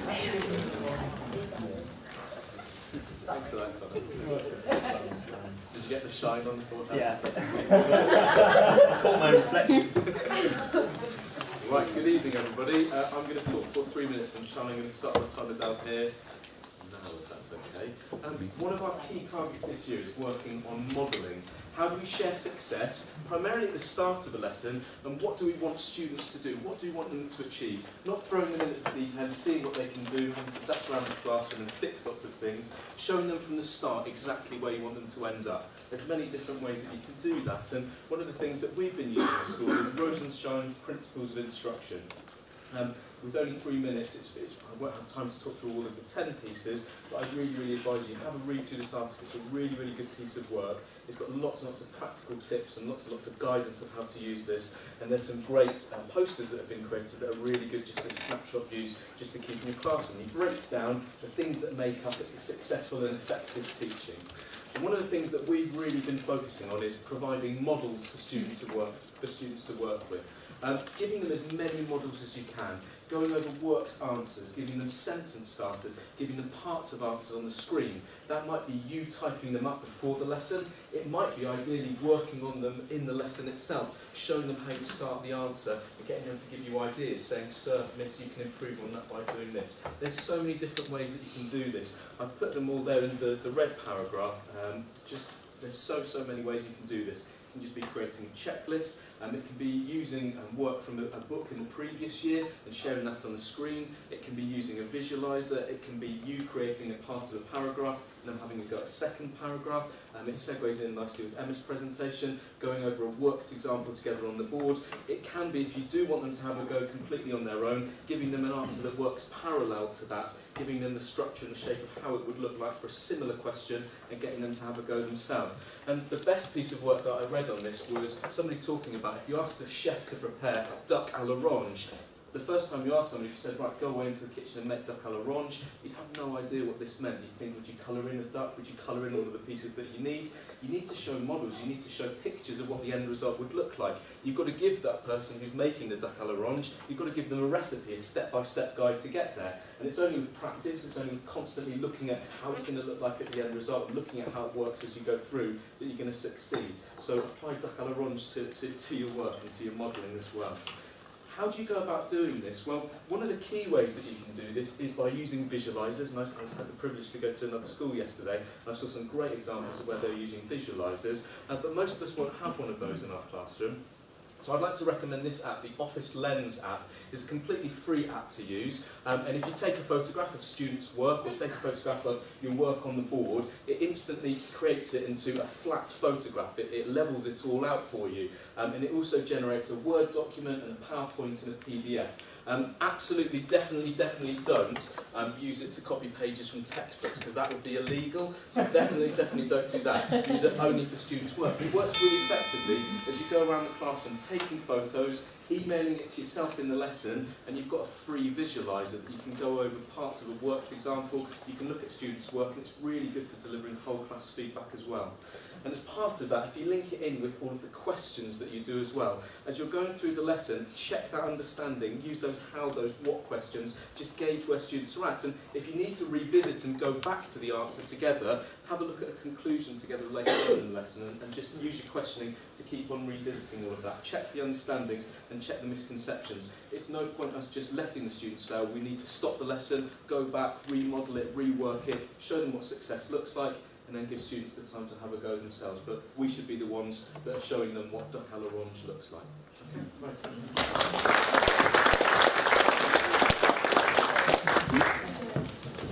Thanks for that, Connor. Did you get the shine on the forehead? Yeah. I caught my reflection. Right, good evening everybody. I'm going to talk for 3 minutes and Charlie, I'm going to start my timer down here. Now, if that's okay. One of our key targets this year is working on modelling. How do we share success, primarily at the start of a lesson, and what do we want students to do? What do we want them to achieve? Not throwing them in at the deep end, seeing what they can do, having to dash around the classroom and fix lots of things, showing them from the start exactly where you want them to end up. There's many different ways that you can do that, and one of the things that we've been using at school is Rosenshine's Principles of Instruction. With only 3 minutes, I won't have time to talk through all of the 10 pieces, but I really advise you have a read through this article. It's a really good piece of work. It's got lots and lots of practical tips and lots of guidance of how to use this. And there's some great posters that have been created that are really good just as snapshot views, just to keep in your classroom. He breaks down the things that make up successful and effective teaching. And one of the things that we've really been focusing on is providing models for students to work with. Giving them as many models as you can, going over worked answers, giving them sentence starters, giving them parts of answers on the screen. That might be you typing them up before the lesson. It might be ideally working on them in the lesson itself, showing them how you start the answer and getting them to give you ideas, saying, sir, miss, you can improve on that by doing this. There's so many different ways that you can do this. I've put them all there in the red paragraph. There's so many ways you can do this. It can just be creating a checklist, it can be using work from a book in the previous year and sharing that on the screen. It can be using a visualizer. It can be you creating a part of a paragraph and then having a go at a second paragraph. It segues in nicely with Emma's presentation, going over a worked example together on the board. It can be, if you do want them to have a go completely on their own, giving them an answer that works parallel to that, giving them the structure and the shape of how it would look like for a similar question and getting them to have a go themselves. And the best piece of work that I read on this was somebody talking about if you asked a chef to prepare duck à l'orange, the first time you asked somebody, if you said, right, go away into the kitchen and make duck à l'orange, you'd have no idea what this meant. You'd think, would you colour in a duck? Would you colour in all of the pieces that you need? You need to show models. You need to show pictures of what the end result would look like. You've got to give that person who's making the duck à l'orange, you've got to give them a recipe, a step-by-step guide to get there. And it's only with practice, it's only with constantly looking at how it's going to look like at the end result, looking at how it works as you go through, that you're going to succeed. So apply duck à l'orange to your work and to your modelling as well. How do you go about doing this? Well, one of the key ways that you can do this is by using visualisers, and I had the privilege to go to another school yesterday, and I saw some great examples of where they're using visualisers, but most of us won't have one of those in our classroom. So I'd like to recommend this app, the Office Lens app. It's a completely free app to use, and if you take a photograph of students' work or take a photograph of your work on the board, it instantly creates it into a flat photograph. It levels it all out for you, and it also generates a Word document and a PowerPoint and a PDF. Absolutely, definitely don't use it to copy pages from textbooks, because that would be illegal. So definitely don't do that. Use it only for students' work. It works really effectively as you go around the classroom taking photos, emailing it to yourself in the lesson, and you've got a free visualiser that you can go over parts of a worked example. You can look at students' work, and it's really good for delivering whole class feedback as well. And as part of that, if you link it in with all of the questions that you do as well, as you're going through the lesson, check that understanding, use those how, those what questions, just gauge where students are at. And if you need to revisit and go back to the answer together, have a look at a conclusion together later on in the lesson and just use your questioning to keep on revisiting all of that. Check the understandings and check the misconceptions. It's no point us just letting the students fail. We need to stop the lesson, go back, remodel it, rework it, show them what success looks like, and then give students the time to have a go themselves. But we should be the ones that are showing them what duck à l'orange looks like. Okay, right.